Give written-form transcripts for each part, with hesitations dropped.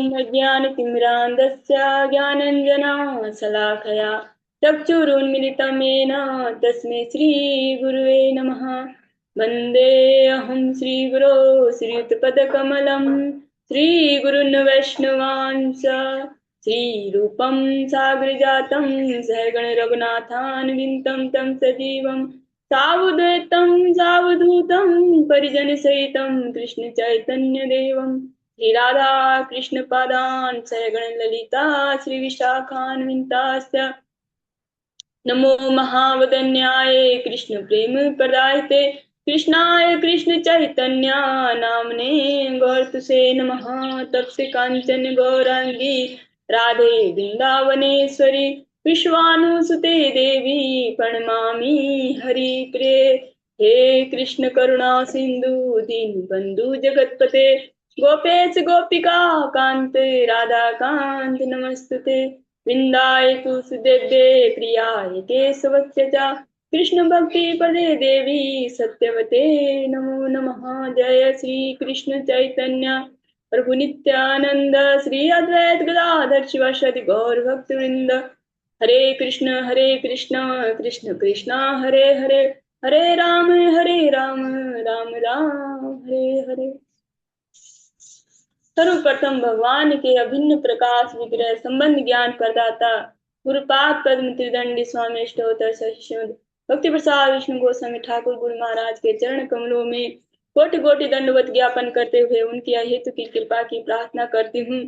ॐ अज्ञानतिमिरान्धस्य ज्ञानाञ्जनशलाकया चक्षुरुन्मिलितं येन तस्मै श्रीगुरुवे नमः। वन्देऽहं श्रीगुरो श्रीयुतपदकमलं श्रीगुरुन् वैष्णवांश्च श्रीरूपं साग्रजातं सहगण रघुनाथान्वितं तं सजीवं सावधूतं सावधूतं परिजनसहितं कृष्ण चैतन्यदेवं श्री राधा कृष्ण पादान् सहगण ललिता श्री विशाखान्विताश्च नमो महावदन्याय कृष्ण प्रेम प्रदायते कृष्णाय कृष्ण चैतन्य नामने गौरतुसे नमः। तप्त कांचन गौरांगी राधे वृंदावनेश्वरी विश्वानुसुते देवी प्रणमामि हरिप्रिये। हे कृष्ण करुणा सिंधु दीनबंधु जगतपते गोपेश गोपिका कांत राधा कांत नमस्तुते। वृंदाय तुलसीदेव्ये प्रियाय केशवस्य च कृष्ण भक्ति पदे देवी सत्यवते नमो नमः। जय श्री कृष्ण चैतन्य प्रभु नित्यानंद श्री अद्वैत गदाधर शिवासादि गौर भक्त वृंद। हरे कृष्ण कृष्ण कृष्ण हरे हरे हरे राम राम राम हरे हरे। सर्वप्रथम भगवान के अभिन्न प्रकाश विग्रह संबंध ज्ञान प्रदाता गुरुपाद पद्म त्रिदंडी स्वामी अष्टोत्तर श्रीमद् भक्ति प्रसाद विष्णु गोस्वामी ठाकुर गुरु महाराज के चरण कमलों में कोटि कोटि दंडवत ज्ञापन करते हुए उनकी अहेतु की कृपा की प्रार्थना करती हूँ।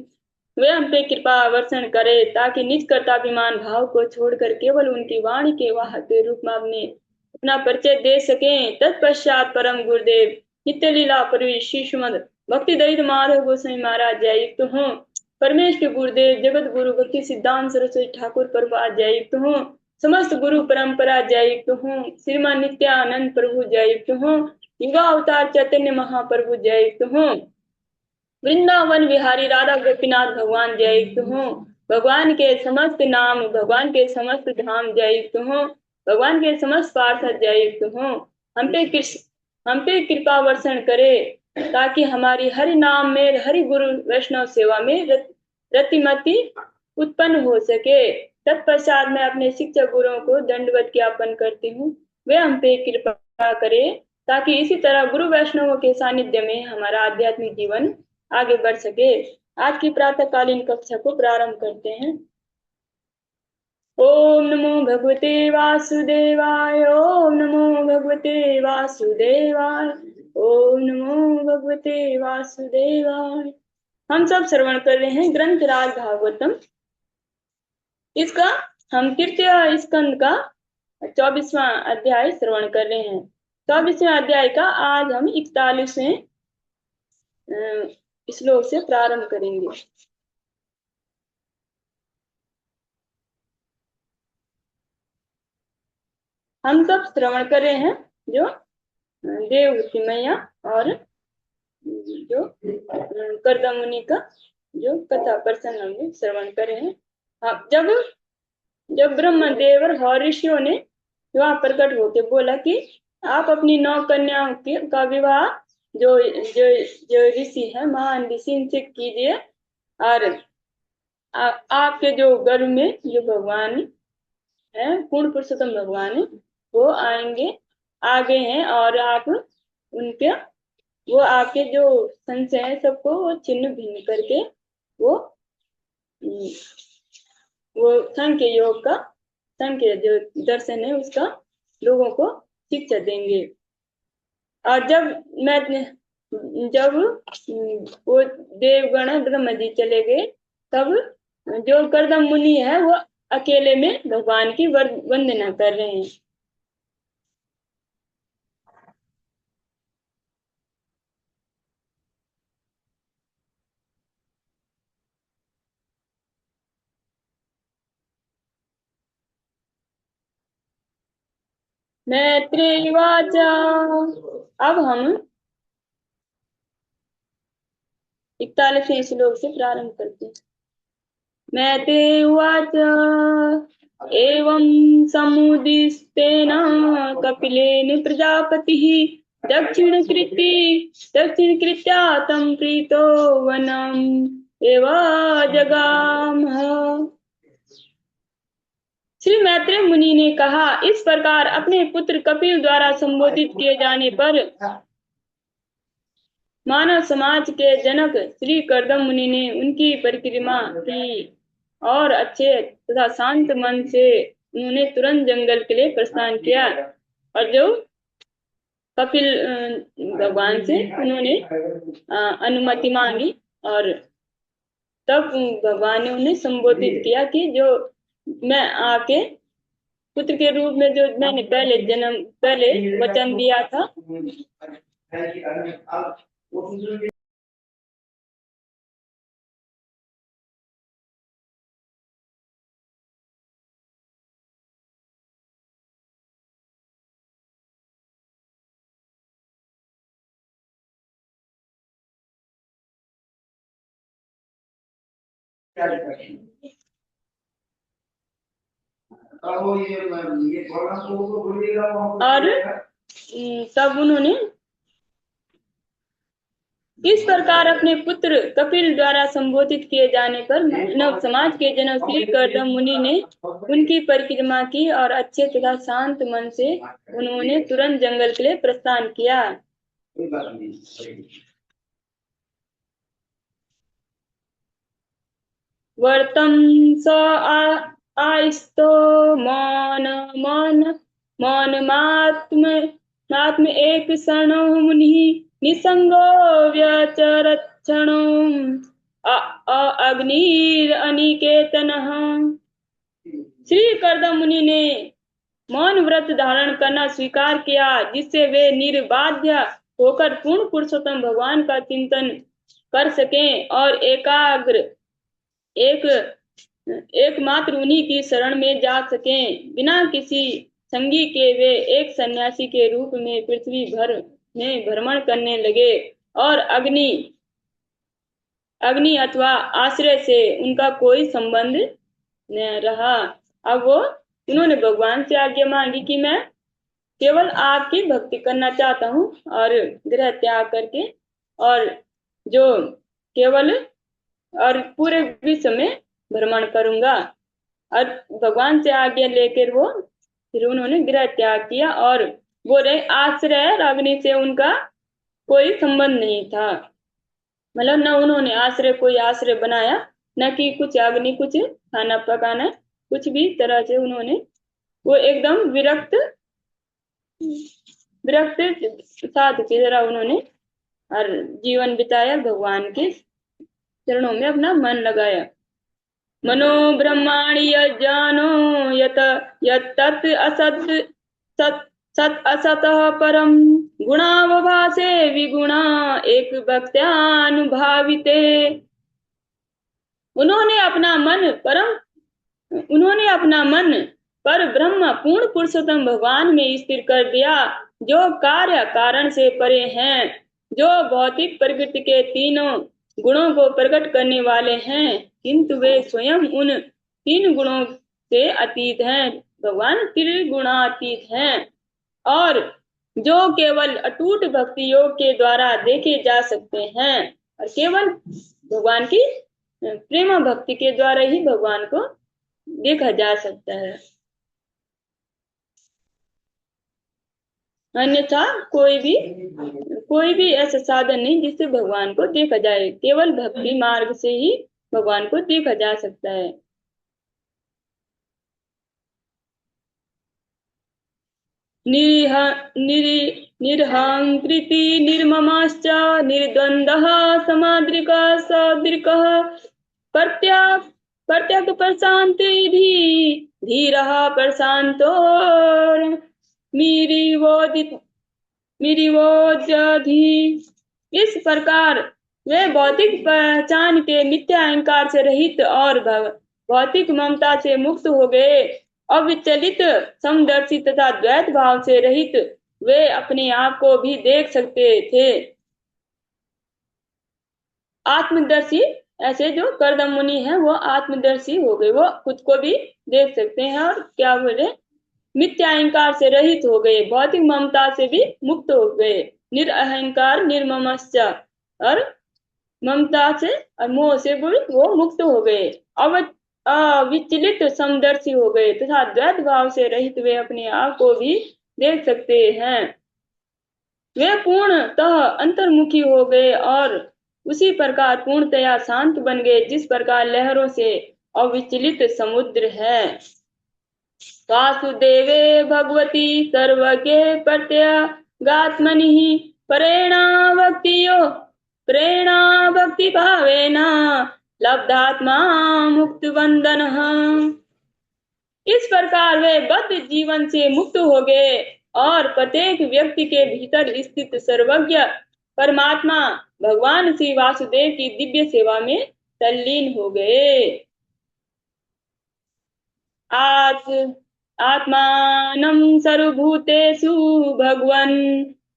वे हम पे कृपा वर्षण करे ताकि निज कर्ताभिमान भाव को छोड़कर केवल उनकी वाणी के वाहक के रूप में अपना परिचय दे सकें। तत्पश्चात परम गुरुदेव नित्य लीला प्रवीण श्री श्रीमद् भक्ति दरित माधव गोस्वामी महाराज जययुक्त हों। परमेश के गुरुदेव जगत गुरु भक्ति सिद्धांत सरस्वती ठाकुर प्रभुपाद जययुक्त हों। समस्त गुरु परंपरा जययुक्त हों। श्रीमान नित्यानंद प्रभु जययुक्त हों। युगा अवतार चैतन्य महाप्रभु जययुक्त हों। वृंदावन विहारी राधा गोपीनाथ भगवान जययुक्त हों। भगवान के समस्त नाम भगवान के समस्त धाम जययुक्त हों। भगवान के समस्त पार्षद जययुक्त हों। हम पे कृपा वर्षण करे ताकि हमारी हरि नाम में हरि गुरु वैष्णव सेवा में रतिमति उत्पन्न हो सके। तत्पश्चात मैं अपने शिक्षक गुरुओं को दंडवत ज्ञापन करती हूँ। वे हम पे कृपा करे ताकि इसी तरह गुरु वैष्णवों के सानिध्य में हमारा आध्यात्मिक जीवन आगे बढ़ सके। आज की प्रातःकालीन कक्षा को प्रारंभ करते हैं। ओम नमो भगवते वासुदेवाय ओम नमो भगवते वासुदेवाय ओम नमो भगवते वासुदेवाय। हम सब श्रवण कर रहे हैं ग्रंथ राज भागवतम। इसका हम तृतीय स्कंद का 24वां अध्याय श्रवण कर रहे हैं। 24वें अध्याय का आज हम 41वें श्लोक से प्रारंभ करेंगे। हम सब श्रवण कर रहे हैं जो देवहूति मैया और जो कर्दम मुनि का जो कथा प्रसंग हम श्रवण कर रहे हैं। हाँ, जब ब्रह्मदेव और ऋषियों ने वहां प्रकट होकर बोला कि आप अपनी 9 कन्याओं का विवाह जो जो जो ऋषि है महान ऋषि इनसे कीजिए और आपके जो गर्भ में जो भगवान है पूर्ण पुरुषोत्तम भगवान वो आगे हैं और आप उनके वो आपके जो संशय है सबको वो छिन्न भिन्न करके वो सांख्य योग का सांख्य जो दर्शन है उसका लोगों को शिक्षा देंगे। और जब वो देवगण ब्रह्मा जी चले गए तब जो कर्दम मुनि है वो अकेले में भगवान की वंदना कर रहे हैं। मैत्रेय उवाच। अब हम 41वें श्लोक से प्रारंभ करते हैं। मैत्रेय उवाच एवं समुदिस्तेन कपिलेन प्रजापतिः दक्षिणकृत्या तं प्रीतो वनं एव जगामः। श्री मैत्रेय मुनि ने कहा, इस प्रकार अपने पुत्र कपिल द्वारा संबोधित किए जाने पर मानव समाज के जनक श्री कर्दम मुनि ने उनकी परिक्रमा की और अच्छे तथा शांत मन से उन्होंने तुरंत जंगल के लिए प्रस्थान किया। और जो कपिल भगवान से उन्होंने अनुमति मांगी और तब भगवान ने उन्हें संबोधित किया कि जो मैं आके पुत्र के रूप में जो मैंने पहले वचन दिया था, और तब उन्होंने इस प्रकार अपने पुत्र कपिल द्वारा संबोधित किए जाने पर मानव समाज के जनक श्री कर्दम मुनि ने उनकी परिक्रमा की और अच्छे तथा शांत मन से उन्होंने तुरंत जंगल के लिए प्रस्थान किया। वर्तम स आस्तो मौनमात्म एक क्षणो मुनि निसंगो व्यचरत् क्षणो अग्निरनिकेतनः। श्री कर्दम मुनि ने मौन व्रत धारण करना स्वीकार किया, जिससे वे निर्बाध्य होकर पूर्ण पुरुषोत्तम भगवान का चिंतन कर सकें और एकमात्र उन्हीं की शरण में जा सकें। बिना किसी संगी के वे एक सन्यासी के रूप में पृथ्वी भर में भ्रमण करने लगे और अग्नि अथवा आश्रय से उनका कोई संबंध न रहा। अब उन्होंने भगवान से आज्ञा मांगी कि मैं केवल आपकी भक्ति करना चाहता हूँ और गृह त्याग करके और जो केवल और पूरे विश्व में भ्रमण करूंगा। और भगवान से आज्ञा लेकर फिर उन्होंने गृह त्याग किया और वो रहे आश्रय। अग्नि से उनका कोई संबंध नहीं था, मतलब न उन्होंने कोई आश्रय बनाया, न कि कुछ अग्नि, कुछ खाना पकाना, कुछ भी तरह से उन्होंने वो एकदम विरक्त साधु की तरह उन्होंने और जीवन बिताया, भगवान के चरणों में अपना मन लगाया। मनो ब्रह्माणि यज्ञानो यत् सत असतः परम गुणावभासे विगुणा एक भक्त्यानुभाविते। उन्होंने अपना मन पर ब्रह्म पूर्ण पुरुषोत्तम भगवान में स्थिर कर दिया, जो कार्य कारण से परे हैं, जो भौतिक प्रकृति के तीनों गुणों को प्रकट करने वाले हैं, किंतु वे स्वयं उन तीन गुणों से अतीत हैं। भगवान त्रिगुणातीत हैं और जो केवल अटूट भक्ति योग के द्वारा देखे जा सकते हैं और केवल भगवान की प्रेम भक्ति के द्वारा ही भगवान को देखा जा सकता है। अन्यथा कोई भी ऐसा साधन नहीं जिससे भगवान को देखा जाए। केवल भक्ति मार्ग से ही भगवान को देखा जा सकता है। निर्हंकृति निर्ममश्च निर्द्वन्द्वः समाद्रिकः सदृकः प्रत्यक प्रशांति धीरः प्रशांतो मिरिवोजधि। इस प्रकार वे भौतिक पहचान के मिथ्या अहंकार से रहित और भौतिक ममता से मुक्त हो गए। अविचलित समदर्शी तथा द्वैत भाव से रहित वे अपने आप को भी देख सकते थे। आत्मदर्शी ऐसे जो कर्दम मुनि हैं वो आत्मदर्शी हो गए, वो खुद को भी देख सकते हैं और क्या बोले, मिथ्या अहंकार से रहित हो गए, भौतिक ममता से भी मुक्त हो गए। निरअहंकार निर्ममश्च और ममता से और मोह से भी वो मुक्त हो गए। अव अविचलित समदर्शी हो गए तथा द्वैत भाव से रहित वे अपने आप को भी देख सकते हैं। वे पूर्णतः अंतर्मुखी हो गए और उसी प्रकार पूर्णतया शांत बन गए जिस प्रकार लहरों से अविचलित समुद्र है। वासुदेवे भगवती सर्वज्ञे प्रत्यगात्मनि प्रेरणा भक्ति भावेन लब्धात्मा मुक्त बंधन। इस प्रकार वे बद्ध जीवन से मुक्त हो गए और प्रत्येक व्यक्ति के भीतर स्थित सर्वज्ञ परमात्मा भगवान श्री वासुदेव की दिव्य सेवा में तल्लीन हो गए। आत्मानं सर्वभूतेषु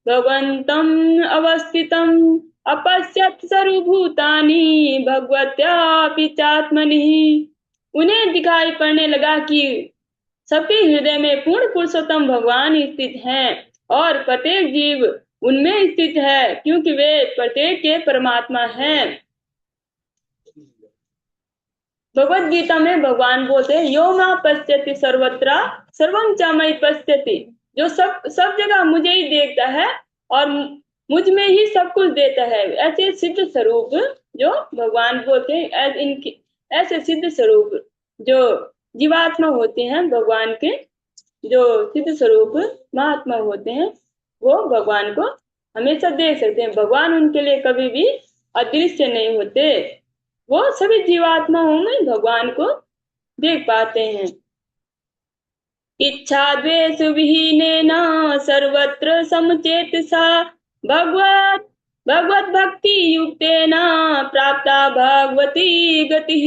भगवन्तम् अवस्थितम् अपश्यत् सर्वभूतानि भगवत्यापि चात्मनि। उन्हें दिखाई पड़ने लगा कि सबके हृदय में पूर्ण पुरुषोत्तम भगवान स्थित हैं और प्रत्येक जीव उनमें स्थित है क्योंकि वे प्रत्येक के परमात्मा हैं। भगवत गीता में भगवान बोलते हैं यो मां पश्यति सर्वत्र सर्वं च मयि पश्यति। जो सब जगह मुझे ही देखता है और मुझ में ही सब कुछ देता है। ऐसे सिद्ध स्वरूप जो भगवान बोलते हैं इनकी ऐसे सिद्ध स्वरूप जो जीवात्मा होते हैं भगवान के, जो सिद्ध स्वरूप महात्मा होते हैं वो भगवान को हमेशा देख सकते हैं। भगवान उनके लिए कभी भी अदृश्य नहीं होते। वो सभी जीवात्माओं में भगवान को देख पाते हैं। इच्छा द्वेष विहीनेन सर्वत्र समचेतसा भगवत भगवत भक्ति युक्तेन प्राप्ता भगवती गति।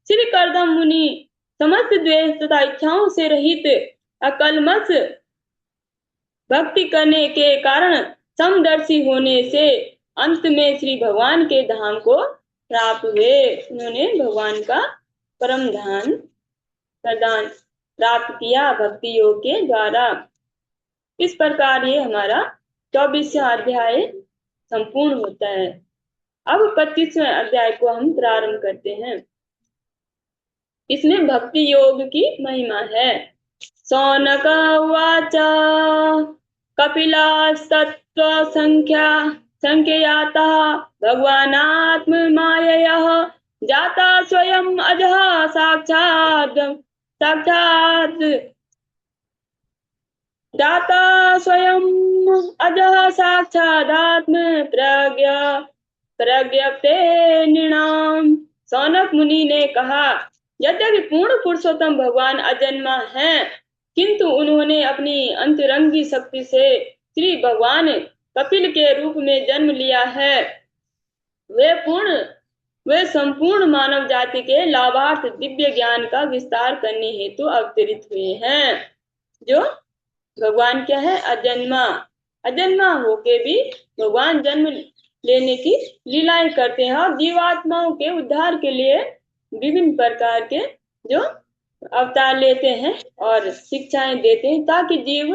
श्री कर्दम मुनि समस्त द्वेष तथा इच्छाओं से रहित अकलमष भक्ति करने के कारण समदर्शी होने से अंत में श्री भगवान के धाम को प्राप्त हुए। उन्होंने भगवान का परम धाम प्रदान प्राप्त किया भक्ति योग के द्वारा। इस प्रकार ये हमारा 24वां अध्याय संपूर्ण होता है। अब 25वें अध्याय को हम प्रारंभ करते हैं। इसमें भक्ति योग की महिमा है। सौनक उवाच कपिलास्तत्त्व संख्याता भगवानात्ममायया जाता स्वयं अजः साक्षात् दाता स्वयं अजः साक्षादात्म प्रज्ञप्ते नृणाम। सौनक मुनि ने कहा यद्यपि पूर्ण पुरुषोत्तम भगवान अजन्मा हैं किंतु उन्होंने अपनी अंतरंगी शक्ति से श्री भगवान कपिल के रूप में जन्म लिया है। वे संपूर्ण मानव जाति के लाभार्थ दिव्य ज्ञान का विस्तार करने हेतु अवतरित हुए हैं। जो भगवान क्या है अजन्मा होके भी भगवान जन्म लेने की लीलाएं करते हैं और जीवात्माओं के उद्धार के लिए विभिन्न प्रकार के जो अवतार लेते हैं और शिक्षाएं देते हैं ताकि जीव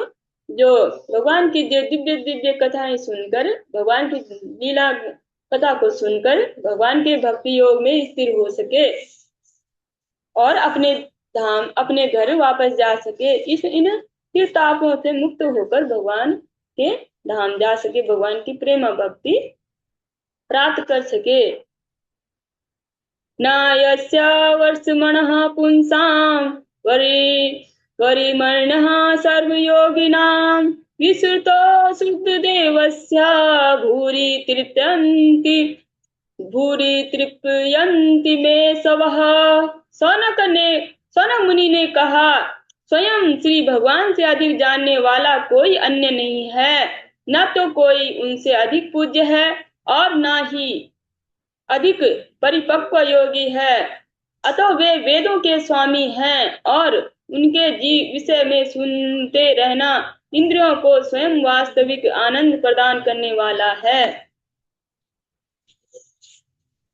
जो भगवान की जो दिव्य दिव्य कथाएं सुनकर भगवान की लीला कथा को सुनकर भगवान के भक्ति योग में स्थिर हो सके और अपने धाम अपने घर वापस जा सके। इन तापों से मुक्त होकर भगवान के धाम जा सके, भगवान की प्रेम भक्ति प्राप्त कर सके। न यस्य वर्षमणः पुंसां वरिमर्णः सर्वयोगिनां विश्रुतो शुद्धदेवस्य भूरि तृप्यन्ति मे सवः। सौनक मुनि ने कहा स्वयं श्री भगवान से अधिक जानने वाला कोई अन्य नहीं है। न तो कोई उनसे अधिक पूज्य है और न ही अधिक परिपक्व योगी है। अतः वे वेदों के स्वामी हैं और उनके विषय में सुनते रहना इंद्रियों को स्वयं वास्तविक आनंद प्रदान करने वाला है।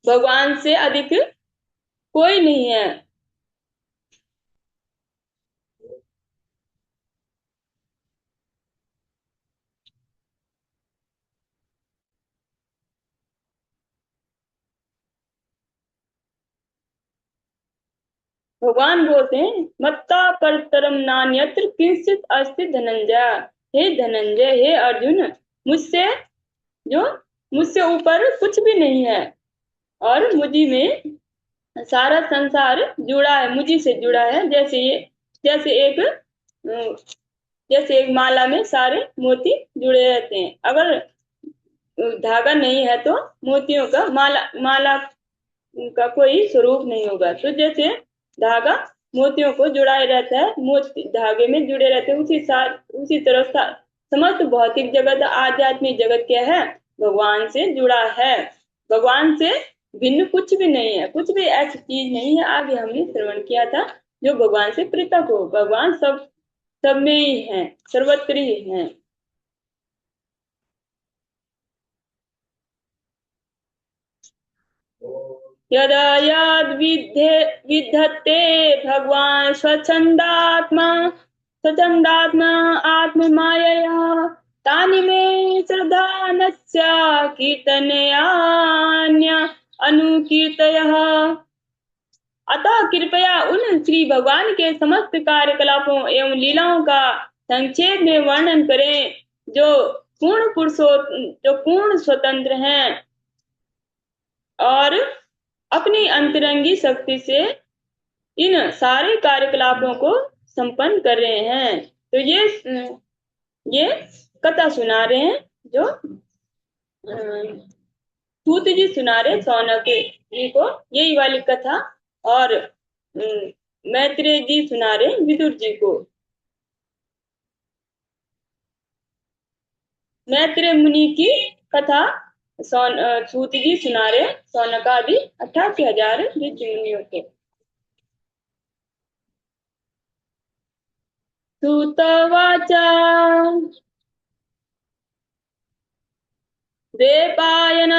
भगवान से अधिक कोई नहीं है। भगवान बोलते हैं मत्ता परतरम नान्यत्र किंचित अस्ति धनंजय। हे धनंजय, हे अर्जुन, मुझसे जो मुझसे ऊपर कुछ भी नहीं है और मुझी में सारा संसार जुड़ा है, मुझी से जुड़ा है। जैसे एक अ, जैसे एक माला में सारे मोती जुड़े रहते हैं। अगर धागा नहीं है तो मोतियों का माला माला का कोई स्वरूप नहीं होगा। तो जैसे धागा मोतियों को जुड़ाए रहता है, मोती धागे में जुड़े रहते हैं, उसी तरह समस्त भौतिक जगत, आध्यात्मिक जगत क्या है, भगवान से जुड़ा है। भगवान से भिन्न कुछ भी नहीं है, कुछ भी ऐसी चीज नहीं है, आगे हमने श्रवण किया था, जो भगवान से पृथक हो। भगवान सब में ही है, सर्वत्र ही है। यदा यद विधत्ते भगवान स्वच्छंदात्मा आत्ममायया तानि मे श्रद्धानस्य कीर्तनयान्य अनुकीर्तयः। अतः कृपया उन श्री भगवान के समस्त कार्यकलापों एवं लीलाओं का संक्षेप में वर्णन करें, जो पूर्ण स्वतंत्र हैं और अपनी अंतरंगी शक्ति से इन सारे कार्यकलापों को संपन्न कर रहे हैं। तो ये कथा सुना रहे हैं, जो सूत जी सुना रहे सौनक जी को यही वाली कथा, और मैत्रेय जी सुना रहे विदुर जी को। मैत्रेय मुनि की कथा सूत जी सुना रहे सौनक आदि 88,000 ऋषि मुनियों के। सूतवाच द्वैपायन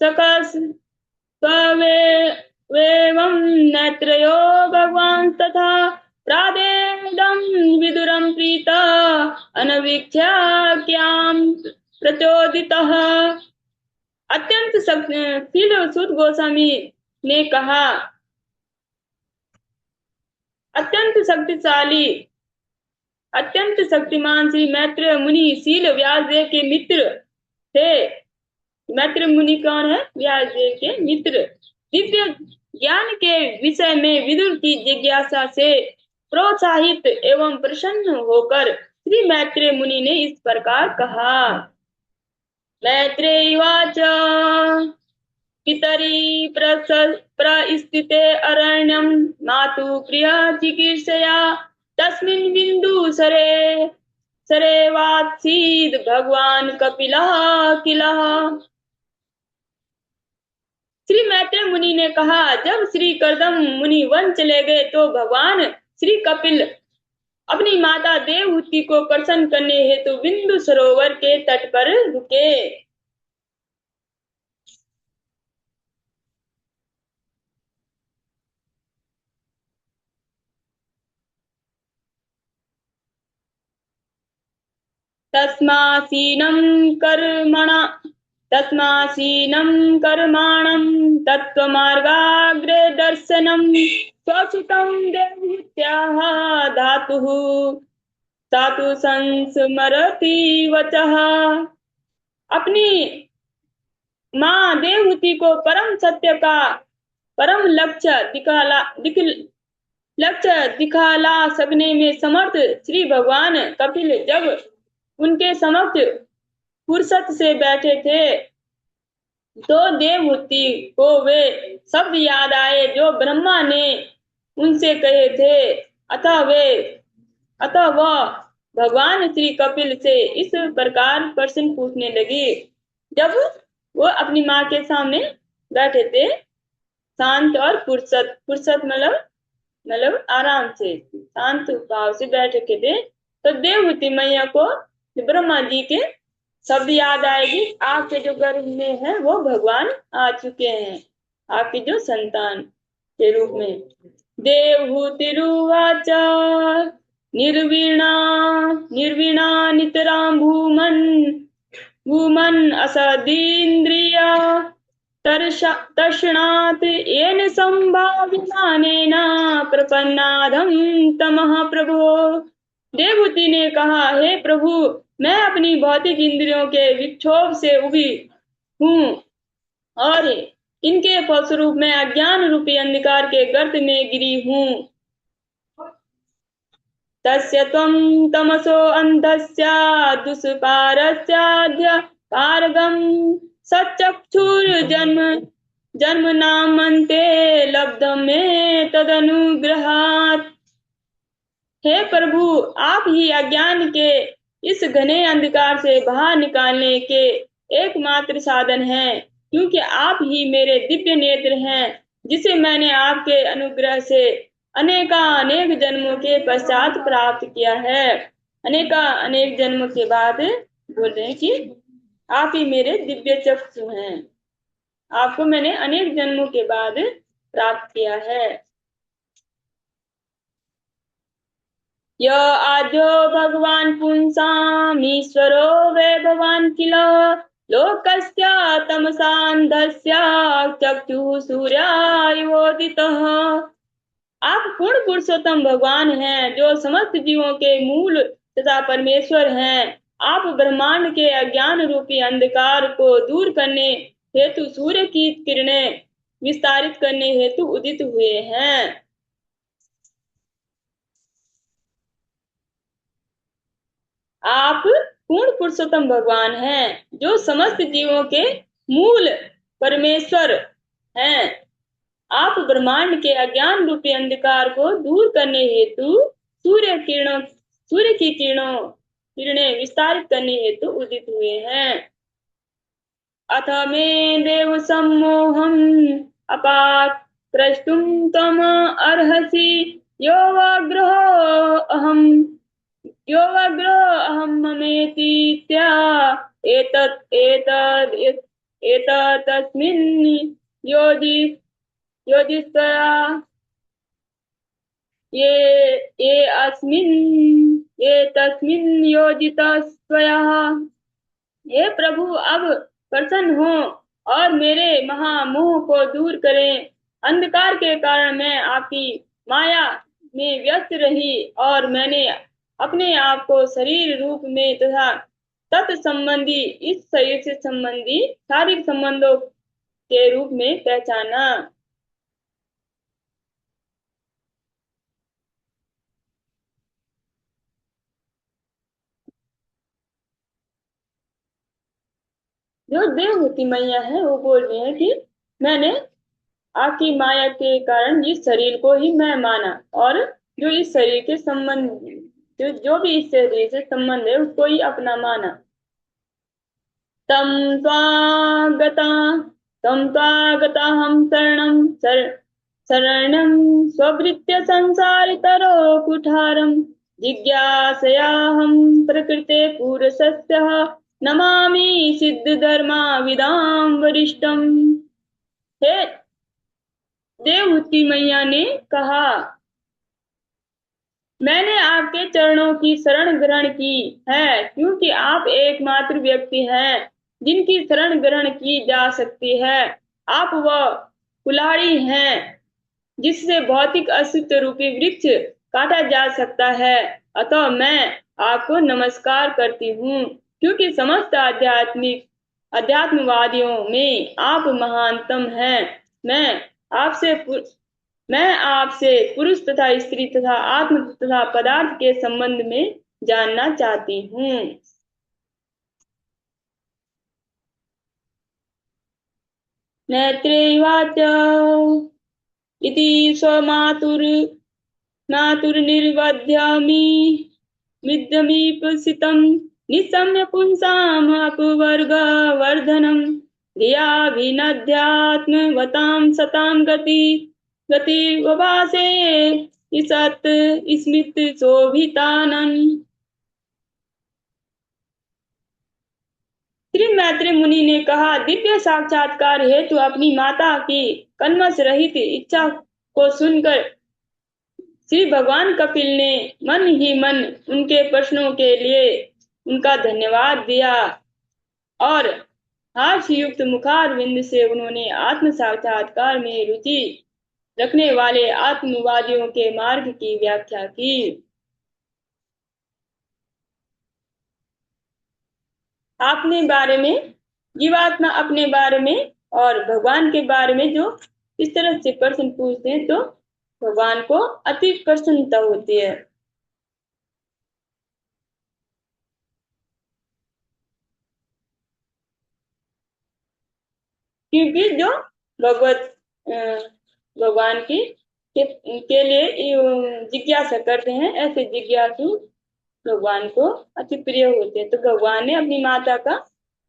सकस्त्ववेवं नेत्रयो भगवान् तथा प्रादेदं विदुरं प्रीता अनवीक्ष्याख्यां प्रचोदितः। अत्यंत सूत गोस्वामी ने कहा, अत्यंत शक्तिशाली, अत्यंत शक्तिमान श्री मैत्रेय मुनि शील व्यासदेव के मित्र थे। मैत्रेय मुनि कौन है? व्यासदेव के मित्र। दिव्य ज्ञान के विषय में विदुर की जिज्ञासा से प्रोत्साहित एवं प्रसन्न होकर श्री मैत्रेय मुनि ने इस प्रकार कहा। मैत्रेयवाच पितरी प्रस्थिते अरण्यं मातु प्रिय चिकीर्षया तस्मिन् बिंदु सरे वात्सीद भगवान कपिलः किलः। श्री मैत्रेय मुनि ने कहा, जब श्री कर्दम मुनि वन चले गए तो भगवान श्री कपिल अपनी माता देवहूति को प्रसन्न करने हेतु बिंदु सरोवर के तट पर रुके। तस्मासीनं कर्माणं तत्त्वमार्गाग्रे दर्शनं स्वचितं देवहूत्याः धातुः धातु संस्मरति वचः। अपनी माँ देवहूति को परम सत्य का परम लक्ष्य दिखाला सकने में समर्थ श्री भगवान कपिल जब उनके समक्ष फुर्सत से बैठे थे तो देवहूति को वे शब्द याद आए जो ब्रह्मा ने उनसे कहे थे। अतः वह भगवान श्री कपिल से इस प्रकार प्रश्न पूछने लगी। जब वो अपनी माँ के सामने बैठे थे, शांत और फुर्सत मतलब आराम से शांत भाव से बैठे थे, तो देवहूति मैया को ब्रह्मा जी के शब्द याद आएगी। आपके जो गर्भ में है वो भगवान आ चुके हैं, आपकी जो संतान के रूप में। देवहूतिरुवाच निर्वीणा नितरां भूमन् असदीन्द्रिया तर्षणात् येन संभाव्यमानेन प्रपन्नाधम तमः प्रभो। देवहूति ने कहा, हे प्रभु, मैं अपनी भौतिक इंद्रियों के विक्षोभ से उभी हूँ और इनके फलस्वरूप मैं अज्ञान रूपी अंधकार के गर्त में गिरी हूँ। तस्य त्वं तमसो अंधस्य दुष्पारस्याद्य कारगम सचक्षुर्जन्म जन्मनामन्ते लब्धं मे तदनुग्रहात्। हे प्रभु, आप ही अज्ञान के इस घने अंधकार से बाहर निकालने के एकमात्र साधन हैं, क्योंकि आप ही मेरे दिव्य नेत्र हैं, जिसे मैंने आपके अनुग्रह से अनेक जन्मों के पश्चात प्राप्त किया है। अनेक जन्मों के बाद बोल रहे हैं कि आप ही मेरे दिव्य चक्षु हैं, आपको मैंने अनेक जन्मों के बाद प्राप्त किया है। य आद्यो भगवान पुंसामीश्वरो वै भवान किल लोकस्य तमसान्धस्य चक्षुः सूर्यायोदितः। आप पूर्ण पुरुषोत्तम भगवान हैं, जो समस्त जीवों के मूल तथा परमेश्वर हैं। आप ब्रह्मांड के अज्ञान रूपी अंधकार को दूर करने हेतु सूर्य की किरणें विस्तारित करने हेतु उदित हुए हैं। आप पूर्ण पुरुषोत्तम भगवान हैं, जो समस्त जीवों के मूल परमेश्वर हैं। आप ब्रह्मांड के अज्ञान रूपी अंधकार को दूर करने हेतु सूर्य की किरणें विस्तारित करने हेतु उदित हुए हैं। अथ मे देव सम्मोहम् अपाक्रष्टुं त्वम् अर्हसि यो वाग्रहो अहं ममेतीत्या एतस्मिन् योजित्वया तस्मिन् योजितस्त्वया। हे प्रभु, अब प्रसन्न हो और मेरे महामोह को दूर करें। अंधकार के कारण मैं आपकी माया में व्यस्त रही और मैंने अपने आप को शरीर रूप में तथा तत्संबंधी इस शरीर से संबंधी शारीरिक संबंधों के रूप में पहचाना। जो देवहूति मैया है वो बोल रही है कि मैंने आपकी माया के कारण इस शरीर को ही मैं माना और जो इस शरीर के संबंध जो भी इस शरीर से संबंध है उसको ही अपना माना। तम त्वागता हम शरणं स्वभृत्य संसारितरो कुठारं जिज्ञासयाहं प्रकृते पुरुषस्य नमामि सिद्धधर्माविदां वरिष्ठम्। हे देवहूति मैया ने कहा, मैंने आपके चरणों की शरण ग्रहण की है, क्योंकि आप एकमात्र व्यक्ति हैं जिनकी शरण ग्रहण की जा सकती है। आप वह कुल्हाड़ी हैं जिससे भौतिक अस्तित्व रूपी वृक्ष काटा जा सकता है। अतः मैं आपको नमस्कार करती हूँ, क्योंकि समस्त अध्यात्मवादियों में आप महानतम हैं। मैं आपसे पुरुष तथा स्त्री तथा आत्म तथा पदार्थ के संबंध में जानना चाहती हूँ। नैत्रेवाच इति स्वमातुर्निर्वध्यमीदमीप्सितं निशम्य पुंसामपवर्गवर्धनं धियाभिनद्यात्मवतां सतां गतिर्वभासे ईषत् स्मितशोभितानन्। श्री मैत्री मुनि ने कहा, दिव्य साक्षात्कार हेतु अपनी माता की कल्मष रहित इच्छा को सुनकर श्री भगवान कपिल ने मन ही मन उनके प्रश्नों के लिए उनका धन्यवाद दिया और हास्य युक्त मुखारविंद से उन्होंने आत्म साक्षात्कार में रुचि रखने वाले आत्मवादियों के मार्ग की व्याख्या की। अपने बारे में, जीवात्मा अपने बारे में और भगवान के बारे में जो इस तरह से प्रश्न पूछते हैं तो भगवान को अति प्रसन्नता होती है। क्योंकि जो भगवत भगवान की के लिए जिज्ञासा करते हैं, ऐसे जिज्ञासु भगवान को अति प्रिय होते हैं। तो भगवान ने अपनी माता का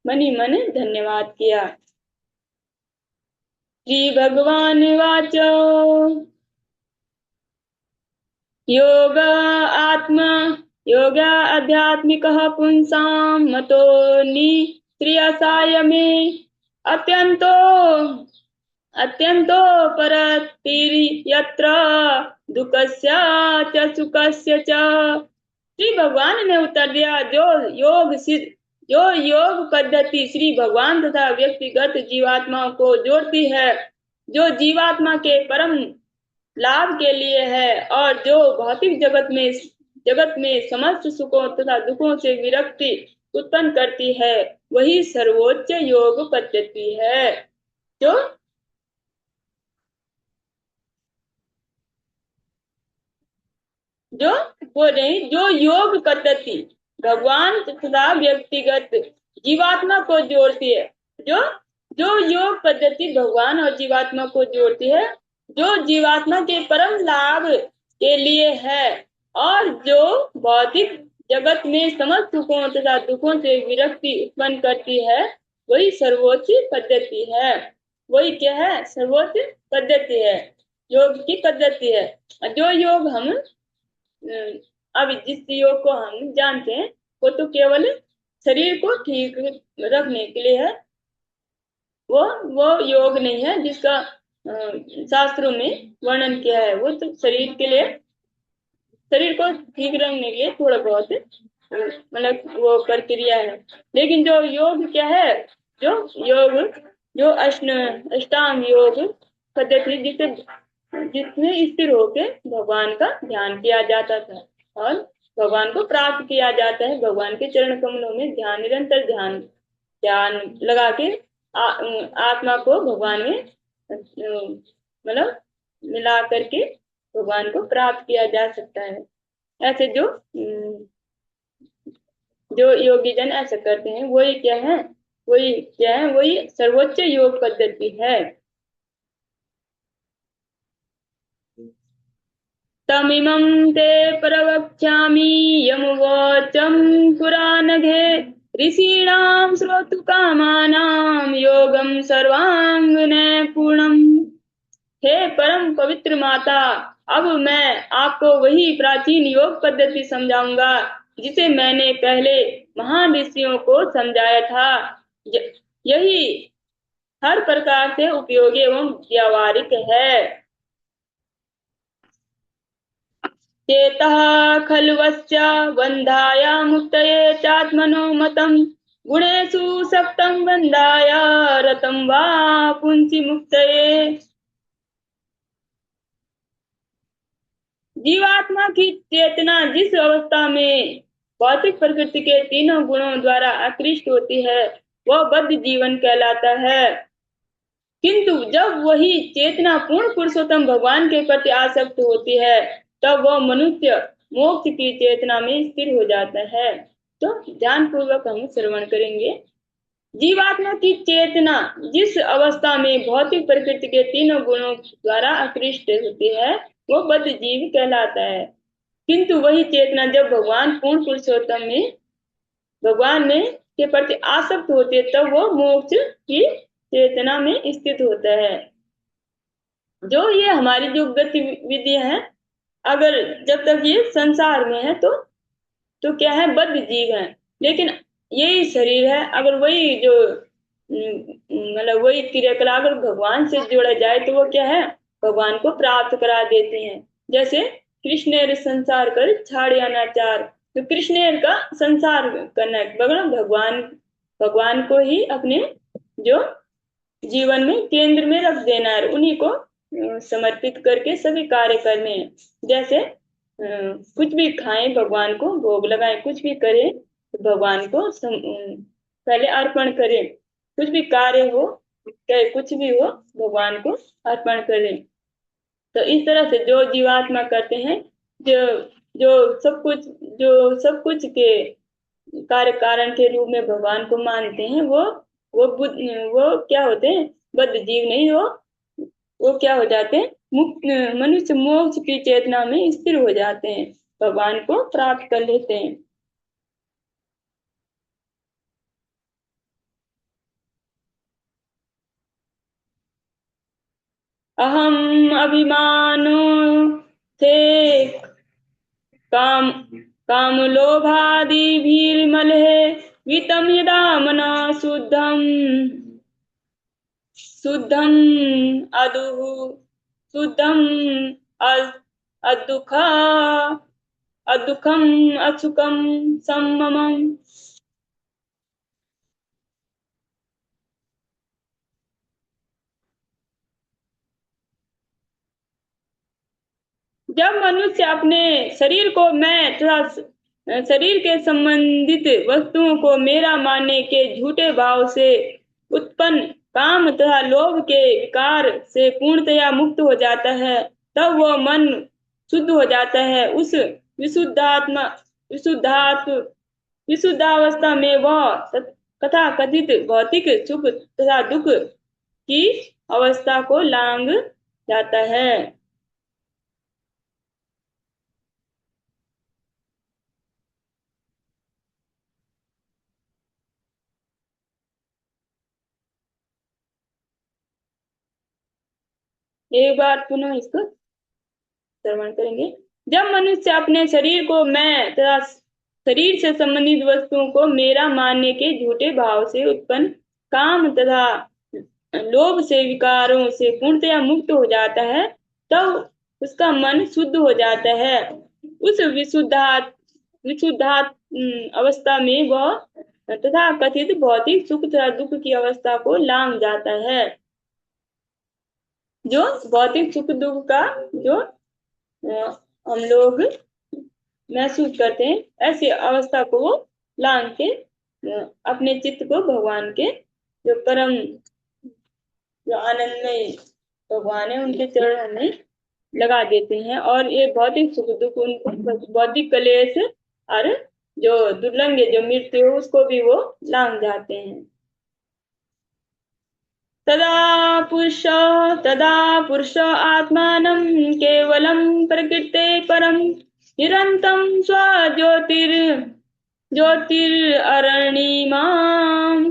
मन ही मन धन्यवाद किया। श्री भगवान वाचो योग आत्मा योग आध्यात्मिकः पुंसां मतो निःश्रेयसाय मे अत्यंतो अत्यंतो परतिर्यत्र दुःखस्य च सुखस्य च। श्री भगवान ने उत्तर दिया, जो योग पद्धति श्री भगवान तथा व्यक्तिगत जीवात्माओं को जोड़ती है, जो जीवात्मा के परम लाभ के लिए है और जो भौतिक जगत में समस्त सुखों तथा दुखों से विरक्ति उत्पन्न करती है, वही सर्वोच्च योग पद्धति है। जो जो बोल रहे जो योग पद्धति भगवान तथा व्यक्तिगत जीवात्मा को जोड़ती है, जो जो योग पद्धति भगवान और जीवात्मा को जोड़ती है, जो जीवात्मा के परम लाभ के लिए है और जो भौतिक जगत में समस्त सुखों तथा दुखों से विरक्ति उत्पन्न करती है, वही सर्वोच्च पद्धति है। वही क्या है? सर्वोच्च पद्धति है, योग की पद्धति है। जो योग हम अब जिस योग को हम जानते हैं वो तो केवल शरीर को ठीक रखने के लिए है, वो योग नहीं है जिसका शास्त्रों में वर्णन किया है। वो तो शरीर के लिए, शरीर को ठीक रखने के लिए थोड़ा बहुत मतलब वो प्रक्रिया है। लेकिन जो योग क्या है? जो योग जो अष्टांग योग पद्धति जिसमें स्थिर होके भगवान का ध्यान किया जाता था और भगवान को प्राप्त किया जाता है। भगवान के चरण कमलों में ध्यान, निरंतर ध्यान लगा के आत्मा को भगवान में मतलब मिला करके भगवान को प्राप्त किया जा सकता है। ऐसे जो योगी जन ऐसा करते हैं, वही क्या है? वही सर्वोच्च योग पद्धति है। तमिमं ते प्रवक्ष्यामि यमुवोचं पुराणघे ऋषीणां श्रोतुकामानां योगं सर्वांगनैपुणम्। हे परम पवित्र माता, अब मैं आपको वही प्राचीन योग पद्धति समझाऊंगा जिसे मैंने पहले महान ऋषियों को समझाया था। यही हर प्रकार से उपयोगी एवं व्यावहारिक है। चेतः खल्वस्य बन्धाय मुक्तये चात्मनो मतम् गुणेषु सक्तं बन्धाय रतं वा पुंसि मुक्तये। जीवात्मा की चेतना जिस अवस्था में भौतिक प्रकृति के तीनों गुणों द्वारा आकृष्ट होती है, वह बद्ध जीवन कहलाता है। किंतु जब वही चेतना पूर्ण पुरुषोत्तम भगवान के प्रति आसक्त होती है, तब वह मनुष्य मोक्ष की चेतना में स्थिर हो जाता है। तो ध्यान पूर्वक हम श्रवण करेंगे। जीवात्मा की चेतना जिस अवस्था में भौतिक प्रकृति के तीनों गुणों द्वारा आकृष्ट होती है, वो बद्ध जीव कहलाता है। किंतु वही चेतना जब भगवान पूर्ण पुरुषोत्तम में भगवान में के प्रति आसक्त होती है, तब वो मोक्ष की चेतना में स्थित होता है। जो ये हमारी जो गतिविधियां हैं, अगर जब तक ये संसार में है तो क्या है? बद्ध जीव है। लेकिन यही शरीर है, अगर वही जो मतलब वही क्रियाकलाप अगर भगवान से जोड़ा जाए तो वो क्या है? भगवान को प्राप्त करा देते हैं। जैसे कृष्णेर संसार कर छाड़े अनाचार, तो कृष्णेर का संसार करना भगवान को ही अपने जो जीवन में केंद्र में रख देना है, उन्हीं को समर्पित करके सभी कार्य करने हैं। जैसे कुछ भी खाएं भगवान को भोग लगाएं, कुछ भी करें तो भगवान को पहले अर्पण करें। कुछ भी कार्य हो चाहे कुछ भी हो भगवान को अर्पण करें। तो इस तरह से जो जीवात्मा करते हैं, जो जो सब कुछ के कार्य कारण के रूप में भगवान को मानते हैं, वो क्या होते हैं, बद्ध जीव नहीं, वो क्या हो जाते हैं, मुक्त मनुष्य मोक्ष की चेतना में स्थिर हो जाते हैं, भगवान को प्राप्त कर लेते हैं। अहम अभिमानो थे काम काम लोभादिभिर्मलः वितम यदा मना शुद्धम शुद्धम अदुः शुद्धम अदुख अदुखम असुखम सम्मम। जब मनुष्य अपने शरीर को मैं तथा शरीर के संबंधित वस्तुओं को मेरा मानने के झूठे भाव से उत्पन्न काम तथा लोभ के विकार से पूर्णतया मुक्त हो जाता है, तब वह मन शुद्ध हो जाता है। उस विशुद्धात्मा विशुद्धात्म विशुद्धावस्था में वह तथा कथित भौतिक सुख तथा दुख की अवस्था को लांग जाता है। एक बार पुनः इसको श्रवण करेंगे। जब मनुष्य अपने शरीर को मैं तथा शरीर से संबंधित वस्तुओं को मेरा मानने के झूठे भाव से उत्पन्न काम तथा लोभ से विकारों से पूर्णतया मुक्त हो जाता है, तब उसका मन शुद्ध हो जाता है। उस विशुद्धात् अवस्था में वह तथा कथित भौतिक सुख तथा दुख की अवस्था को लांग जाता है। जो भौतिक सुख दुख का जो हम लोग महसूस करते हैं, ऐसी अवस्था को वो लांग के अपने चित्त को भगवान के जो परम जो आनंदमय भगवान है उनके चरणों में लगा देते हैं, और ये भौतिक सुख दुख उनको भौतिक क्लेश और जो दुर्लंघ जो मृत्यु है उसको भी वो लांग जाते हैं। तदा पुरुष आत्मानं केवलं प्रकृते परम निरन्तं ज्योतिररणिमाम्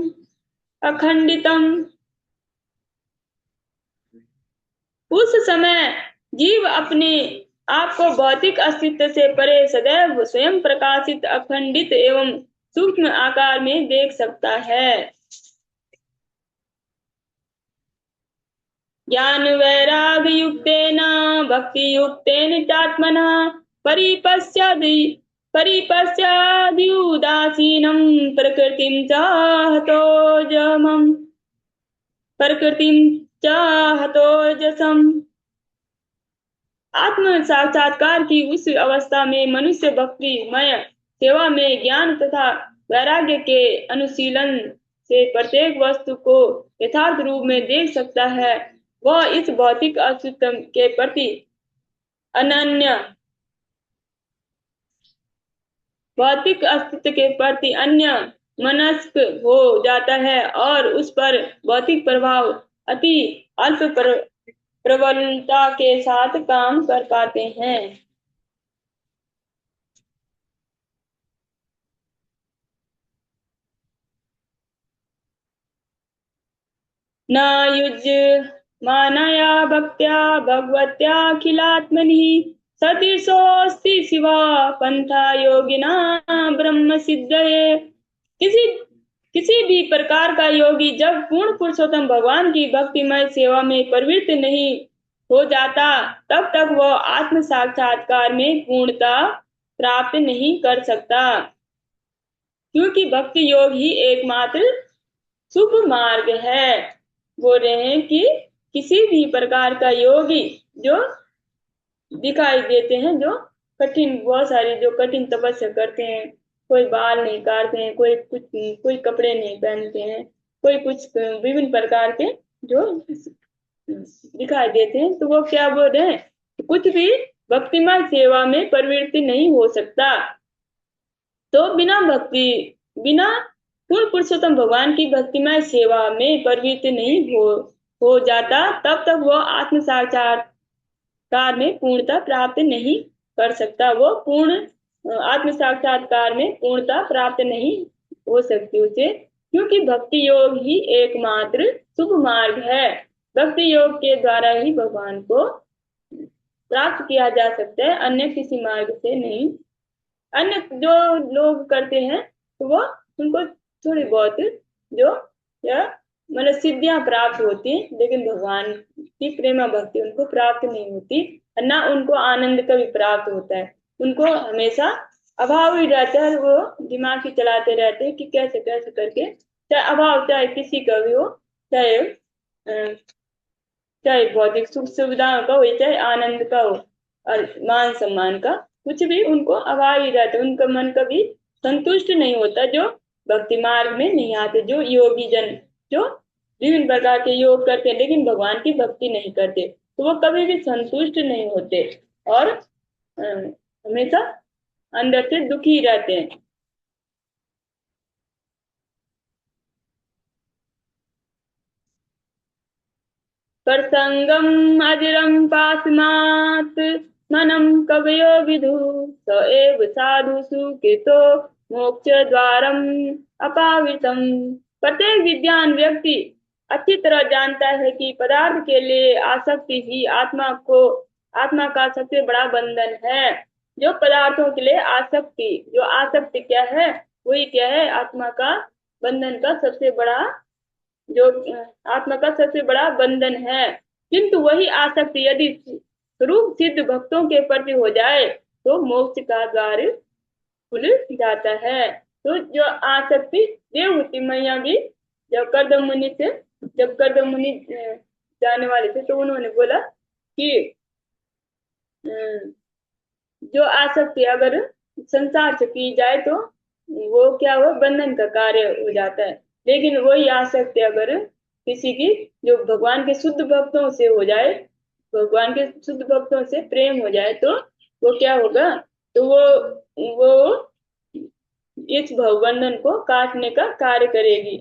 अखंडितम। उस समय जीव अपने आप को भौतिक अस्तित्व से परे सदैव स्वयं प्रकाशित अखंडित एवं सूक्ष्म आकार में देख सकता है। ज्ञान वैराग्य युक्तेन भक्ति युक्तेन चात्मना परिपश्याद्युदासीनं प्रकृतिं च हतोजमम् प्रकृतिं च हतोजसम्। आत्म साक्षात्कार की उस अवस्था में मनुष्य भक्तिमय सेवा में ज्ञान तथा वैराग्य के अनुशीलन से प्रत्येक वस्तु को यथार्थ रूप में देख सकता है। वह इस भौतिक अस्तित्व के प्रति अनन्य भौतिक अस्तित्व के प्रति अन्य मनस्क हो जाता है और उस पर भौतिक प्रभाव अति अल्प प्रबलता के साथ काम कर पाते हैं। न युज्यमानया भक्त्या भगवत्याखिलात्मनि सदृशोऽस्ति शिवा पंथा योगिना ब्रह्म सिद्धये। किसी भी प्रकार का योगी जब पूर्ण पुरुषोत्तम भगवान की भक्तिमय सेवा में प्रवृत्त नहीं हो जाता, तब तक वह आत्म साक्षात्कार में पूर्णता प्राप्त नहीं कर सकता, क्योंकि भक्ति योग ही एकमात्र शुभ मार्ग है। बोल रहे हैं कि किसी भी प्रकार का योगी जो दिखाई देते हैं, जो कठिन, बहुत सारी जो कठिन तपस्या करते हैं, कोई बाल नहीं काटते हैं, कोई कुछ, कोई कपड़े नहीं पहनते हैं, कोई कुछ, विभिन्न प्रकार के जो दिखाई देते हैं, तो वो क्या बोल रहे हैं, कुछ भी भक्तिमय सेवा में प्रवृत्ति नहीं हो सकता। तो बिना पूर्ण पुरुषोत्तम भगवान की भक्तिमय सेवा में प्रवृत्ति नहीं हो जाता, तब तक वो आत्म साक्षात्कार में पूर्णता प्राप्त नहीं कर सकता। वो पूर्ण आत्म साक्षात्कार में पूर्णता प्राप्त नहीं हो सकती उसे, क्योंकि भक्ति योग ही एकमात्र शुभ मार्ग है। भक्ति योग के द्वारा ही भगवान को प्राप्त किया जा सकता है, अन्य किसी मार्ग से नहीं। अन्य जो लोग करते हैं तो वो, उनको थोड़ी बहुत जो या मतलब सिद्धियां प्राप्त होती, लेकिन भगवान की प्रेमा भक्ति उनको प्राप्त नहीं होती, ना उनको आनंद कभी प्राप्त होता है। उनको हमेशा अभाव ही रहता है, वो दिमाग ही चलाते रहते हैं कि कैसे कैसे करके, चाहे अभाव चाहे किसी का भी हो, चाहे चाहे भौतिक सुख सुविधाओं का हो, चाहे आनंद का हो, और मान सम्मान का, कुछ भी उनको अभाव ही रहता है। उनका मन कभी संतुष्ट नहीं होता, जो भक्ति मार्ग में नहीं आते, जो योगी जन जो विभिन्न प्रकार के योग करते हैं लेकिन भगवान की भक्ति नहीं करते, तो वो कभी भी संतुष्ट नहीं होते और हमेशा अंदर से दुखी रहते हैं। प्रसंगम अजरम पास्मात् मनम कवयो विदु, स एव साधु सुकृतो मोक्ष द्वारम अपावितम। प्रत्येक विद्वान व्यक्ति अच्छी तरह जानता है कि पदार्थ के लिए आसक्ति ही आत्मा का सबसे बड़ा बंधन है। जो पदार्थों के लिए आसक्ति, जो आसक्ति क्या है, वही क्या है, आत्मा का बंधन का सबसे बड़ा, जो आत्मा का सबसे बड़ा बंधन है। किंतु वही आसक्ति यदि स्वरूप सिद्ध भक्तों के प्रति हो जाए तो मोक्ष का द्वार खुल जाता है। तो जो आसक्ति, देवहूति मैया भी जब करदम मुनि जाने वाले थे, तो उन्होंने बोला कि जो आसक्ति अगर संसार से की जाए तो वो क्या हो, बंधन का कार्य हो जाता है। लेकिन वही आसक्ति अगर किसी की, जो भगवान के शुद्ध भक्तों से हो जाए, भगवान के शुद्ध भक्तों से प्रेम हो जाए, तो वो क्या होगा, तो वो इस भवबंधन को काटने का कार्य करेगी।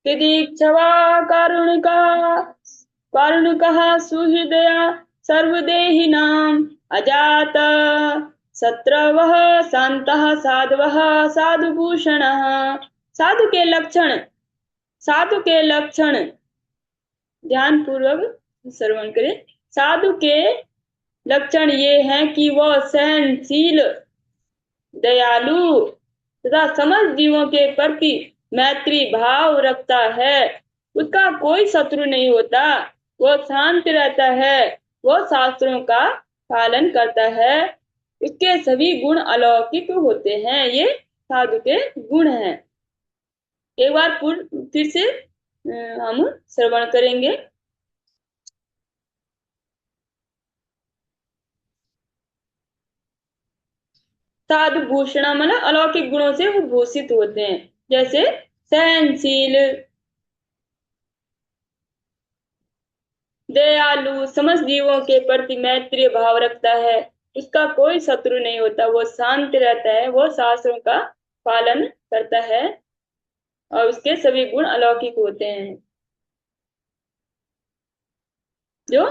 तिदीक्षवा कारुणिका कारुणिकः सुहृदया सर्वदेहिनाम् अजात शत्रवः शान्तः साधवः साधुभूषणः। साधु के लक्षण, साधु के लक्षण ध्यान पूर्वक श्रवण करें। साधु के लक्षण ये हैं कि वह सहनशील, दयालु तथा समस्त जीवों के प्रति मैत्री भाव रखता है। उसका कोई शत्रु नहीं होता, वह शांत रहता है, वह शास्त्रों का पालन करता है। इसके सभी गुण अलौकिक होते हैं। ये साधु के गुण हैं। एक बार फिर से हम श्रवण करेंगे। साधु भूषण मतलब अलौकिक गुणों से वो भूषित होते हैं, जैसे सहनशील, दयालु, समस्त जीवों के प्रति मैत्रीय भाव रखता है, उसका कोई शत्रु नहीं होता, वो शांत रहता है, वो शास्त्रों का पालन करता है और उसके सभी गुण अलौकिक होते हैं। जो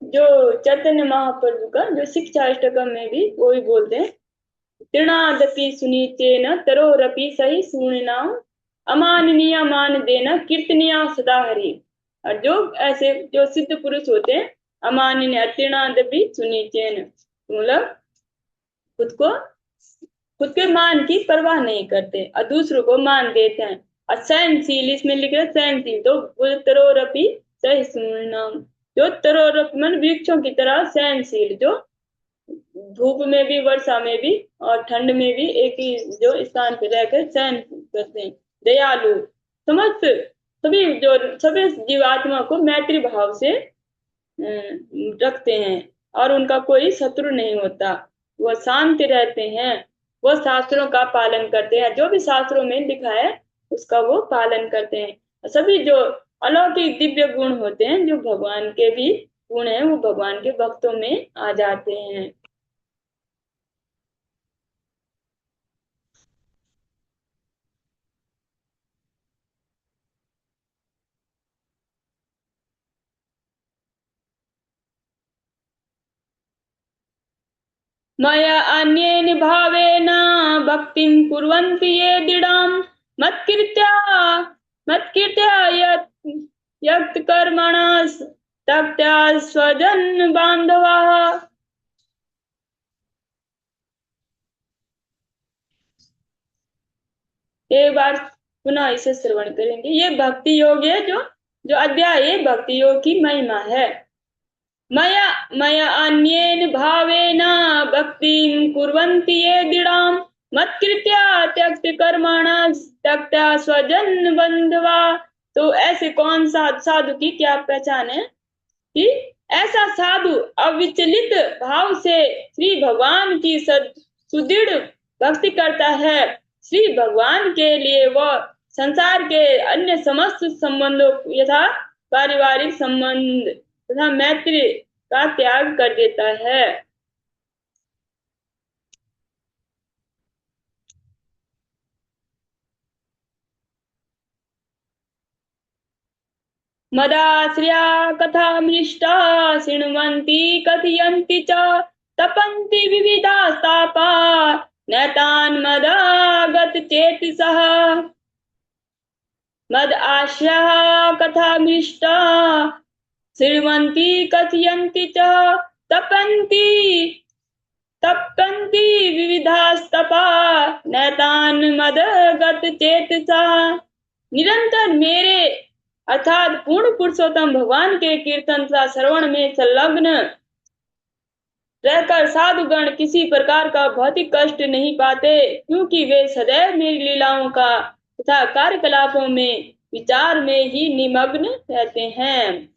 जो चैतन्य महाप्रभु का जो शिक्षा अष्टकम में भी वो भी बोलते हैं, तृणादपि सुनीचेन तरोरपि सही सूर्णिना अमाननीय मान देना कीर्तनिया सदा हरि। और जो ऐसे जो सिद्ध पुरुष होते हैं, अमाननीय तृणादपि सुनीचेन मतलब खुद को, खुद के मान की परवाह नहीं करते और दूसरों को मान देते हैं, असहनशील, इसमें लिख रहे सहनशील। तो उत्तरोरपि सहिष्णुनाम, जो उत्तरोरपि मन वृक्षों की तरह सहनशील, जो धूप में भी वर्षा में भी और ठंड में भी एक ही जो स्थान पे रहकर सहन करते हैं। दयालु, समस्त सभी जो सभी जीवात्मा को मैत्री भाव से रखते हैं और उनका कोई शत्रु नहीं होता। वो शांत रहते हैं, वो शास्त्रों का पालन करते हैं, जो भी शास्त्रों में लिखा है उसका वो पालन करते हैं। सभी जो अलौकिक दिव्य गुण होते हैं, जो भगवान के भी गुण हैं, वो भगवान के भक्तों में आ जाते हैं। मया अन्येन भावेन भक्तिं कुर्वन्ति ये दृढां मत्कीर्त्या मत्कीर्त्या यत् कर्मणस् त्यक्त्वा स्वजन बांधवाः। एक बार पुनः इसे श्रवण करेंगे। ये भक्ति योग है, जो जो अध्याय है भक्ति योग की महिमा है। मया मया अन्येन भावेन भक्तिं कुर्वन्ति ये दृढां मत्कृत्या त्यक्त कर्मणा त्यक्त्वा स्वजन बंधवा। तो ऐसे कौन सा साधु की क्या पहचान है कि ऐसा साधु अविचलित भाव से श्री भगवान की सुदृढ़ भक्ति करता है। श्री भगवान के लिए वह संसार के अन्य समस्त संबंधों यथा पारिवारिक संबंध तथा मैत्री का त्याग कर देता है। मदाश्रया कथामृष्टा शृण्वन्ति कथयन्ति च तपन्ति विविधास्तापा नैतान् मदागतचेतसः। मद आश्रयः कथामृष्टा शृण्वन्ति कथयन्ति च तपन्ति तपन्ति विविधास्तपा नैतान् मदगतचेतसः। निरंतर मेरे अर्थात पूर्ण पुरुषोत्तम भगवान के कीर्तन तथा श्रवण में संलग्न रहकर साधुगण किसी प्रकार का भौतिक कष्ट नहीं पाते, क्योंकि वे सदैव मेरी लीलाओं का तथा कार्यकलापों में विचार में ही निमग्न रहते हैं।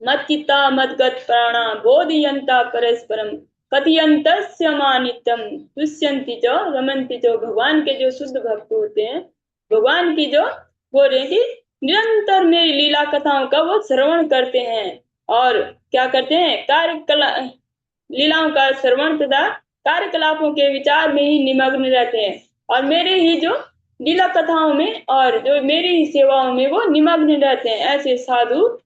मच्चित्ता मद्गत प्राणा बोधयन्ता परस्परम कथयन्तस्य मानित्यम तुष्यन्ति च रमन्ति च। भगवान के जो शुद्ध भक्त होते हैं, भगवान की जो बोल रहे कि निरंतर मेरी लीला कथाओं का वो श्रवण करते हैं और क्या करते हैं, लीलाओं का श्रवण तथा कार्यकलापों के विचार में ही निमग्न रहते हैं और मेरे ही जो लीला कथाओं में और जो मेरी ही सेवाओं में वो निमग्न रहते हैं। ऐसे साधु,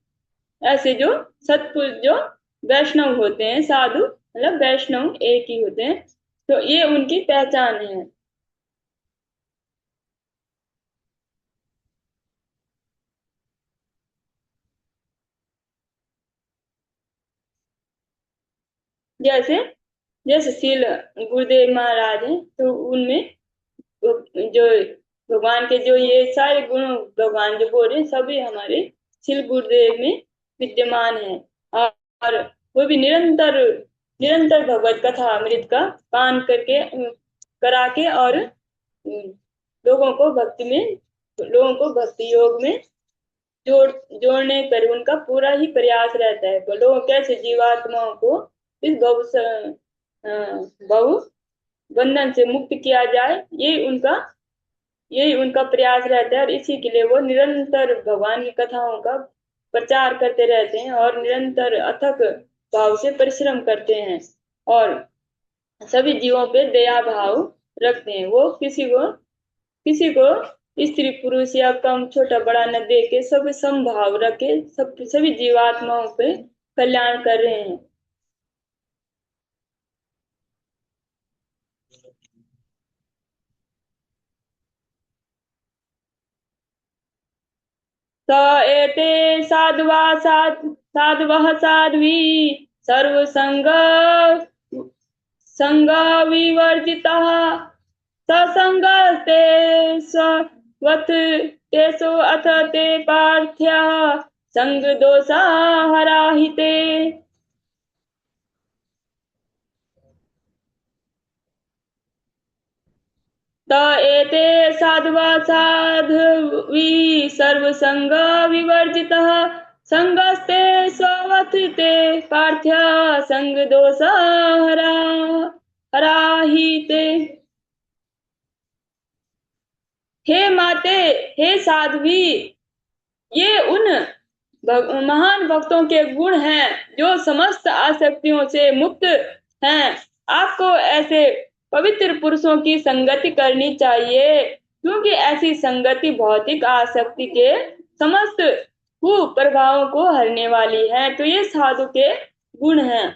ऐसे जो सतपुरुष जो वैष्णव होते हैं, साधु मतलब वैष्णव एक ही होते हैं, तो ये उनकी पहचान है। जैसे जैसे शील गुरुदेव महाराज हैं, तो उनमें जो भगवान के जो ये सारे गुण भगवान जो बोल रहे हैं सभी हमारे शील गुरुदेव में विद्यमान है। और वो भी निरंतर निरंतर भगवत कथा अमृत का पान करके करा के और लोगों को भक्ति में, लोगों को भक्ति योग में जोड़ने पर उनका पूरा ही प्रयास रहता है। लोग कैसे जीवात्माओं को इस बहु बंधन से मुक्त किया जाए, यही उनका प्रयास रहता है और इसी के लिए वो निरंतर भगवान की कथाओं का प्रचार करते रहते हैं और निरंतर अथक भाव से परिश्रम करते हैं और सभी जीवों पे दया भाव रखते हैं। वो किसी को स्त्री पुरुष या कम छोटा बड़ा न देख के सब समभाव रखे सभी जीवात्माओं पे कल्याण कर रहे हैं। स एते साधवः साध्वी सर्वसंग संग विवर्जितः ससंगस्ते स्ववत् तेषु अथ ते पार्थ्यः संगदोषा हराहिते। त एते साधवा साध्वी सर्वसंग विवर्जितः संगस्ते स्ववथिते पार्थ्य संगदोष हराहिते। हे माते, हे साध्वी, ये उन महान भक्तों के गुण हैं जो समस्त आसक्तियों से मुक्त हैं। आपको ऐसे पवित्र पुरुषों की संगति करनी चाहिए, क्योंकि ऐसी संगति भौतिक आसक्ति के समस्त कुप्रभावों को हरने वाली है। तो ये साधु के गुण हैं,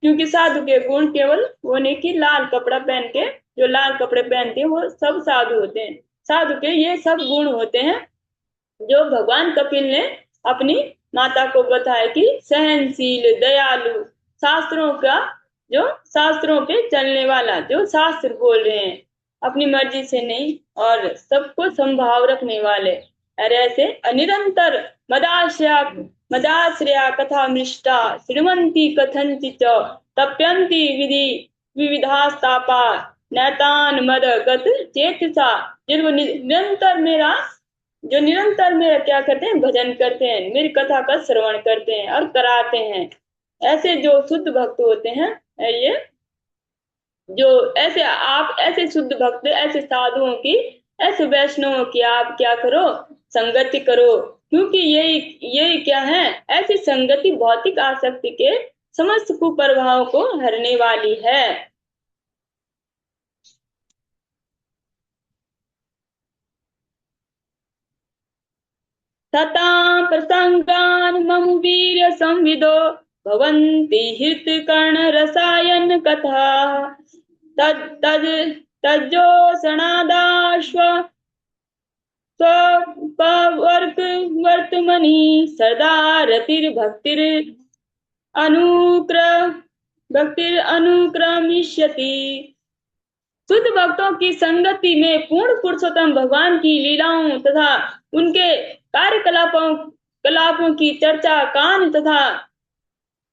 क्योंकि साधु के गुण केवल वो नहीं कि लाल कपड़ा पहन के, जो लाल कपड़े पहनते हैं वो सब साधु होते हैं। साधु के ये सब गुण होते हैं जो भगवान कपिल ने अपनी माता को बताया कि सहनशील, दयालु, शास्त्रों का, जो शास्त्रों पे चलने वाला, जो शास्त्र बोल रहे हैं अपनी मर्जी से नहीं, और सबको संभाव रखने वाले। और ऐसे अनिरंतर मदाश्रया कथा मृष्टा श्रीमंती कथंति च तप्यंती विधि विविधास्तापा नैतान मद गत चेतसा। जो निरंतर मेरा क्या करते हैं, भजन करते हैं, मेरी कथा का श्रवण करते हैं और कराते हैं। ऐसे जो शुद्ध भक्त होते हैं, ये जो ऐसे आप ऐसे शुद्ध भक्त, ऐसे साधुओं की, ऐसे वैष्णवों की आप क्या करो, संगति करो, क्योंकि यही क्या है, ऐसी संगति भौतिक आसक्ति के समस्त कुप्रभावों को हरने वाली है। ततां प्रसंगान् मम वीर्य संविदो भवन्ति हृत्कर्ण रसायन कथा तज्जोषणादाश्व स्वपवर्क वर्तमनि सदा रतिर्भक्तिर अनुक्रमिष्यति। शुद्ध भक्तों की संगति में पूर्ण पुरुषोत्तम भगवान की लीलाओं तथा उनके कार्यकलापों की चर्चा कान तथा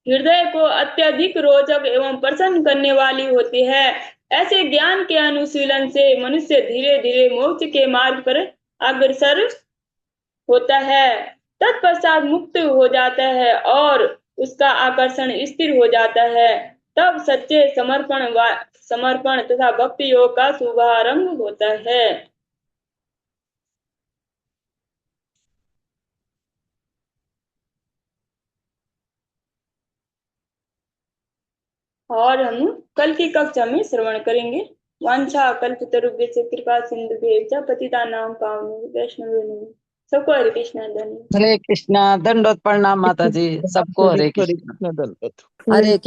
हृदय को अत्यधिक रोचक एवं प्रसन्न करने वाली होती है। ऐसे ज्ञान के अनुशीलन से मनुष्य धीरे धीरे मोक्ष के मार्ग पर अग्रसर होता है, तत्पश्चात मुक्त हो जाता है और उसका आकर्षण स्थिर हो जाता है। तब सच्चे समर्पण तथा भक्ति योग का शुभारंभ होता है। और हम कल की कक्षा में श्रवण करेंगे। वांछा कल्पतरुभ्यश्च कृपा सिंधुभ्यश्च पतितानां पावनेभ्यो वैष्णवेभ्यो नमः। सबको हरे कृष्णा धन्यवाद। हरे कृष्णा, दंडोत प्रणाम माता जी, सबको हरे कृष्णा। हरे